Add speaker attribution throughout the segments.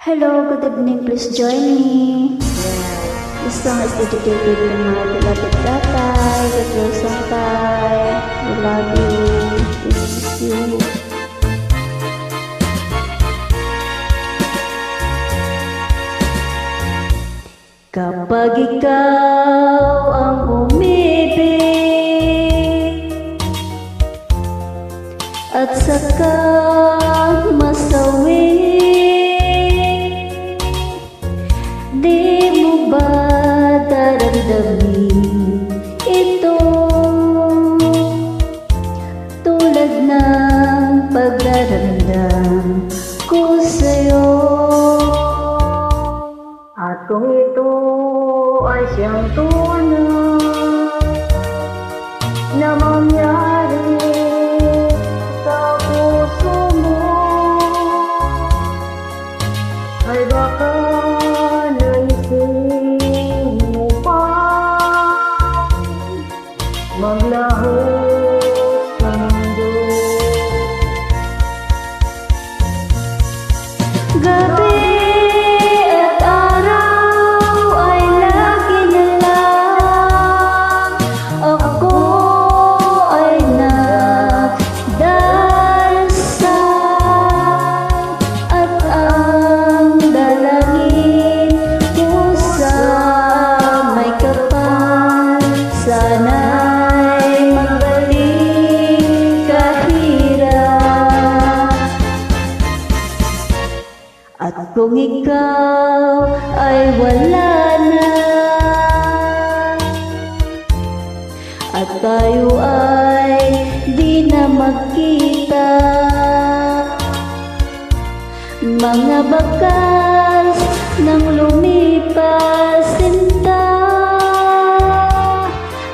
Speaker 1: Hello, good evening. Please join me. This song is dedicated to my beloved tatay, the Wilson Tay. We love you. This is you. Kapag ikaw ang umibig at saka masawi, di mo ba daramdamin ito tulad ng pagdaramdam ko sa'yo?
Speaker 2: At kung ito ay siyang tunay na mangyari sa puso mo, ay baka naisip mo pa maglaho sa mundo.
Speaker 1: Gabi at araw ay lagi na lang ako ay nagdarasal, at ang dalangin ko sa may kapal, sana'y magbalik kahirap. At kung ikaw ay wala na at tayo ay di na magkita, mga bakas ng lumipas sinta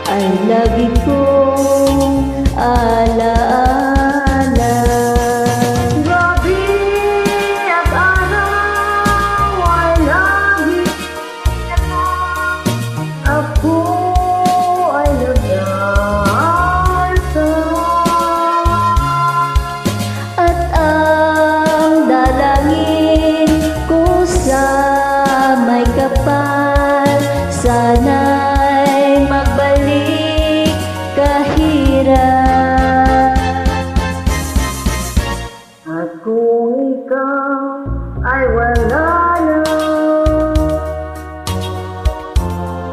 Speaker 1: ay lagi kong alaala.
Speaker 2: Gabi at araw ay lagi na lang ako ay nagdarasal,
Speaker 1: At ang dalangin ko sa may kapal, sana'y magbalik kahirap.
Speaker 2: at kung ikaw ay wala na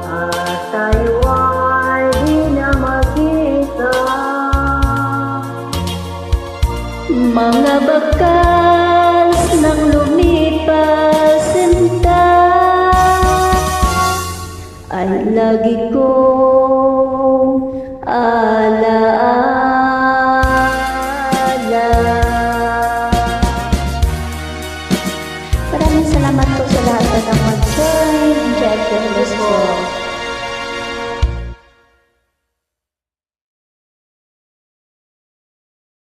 Speaker 2: at tayo ay di na magkita,
Speaker 1: Mga bakas ng lumipas sinta ay lagi kong alaala.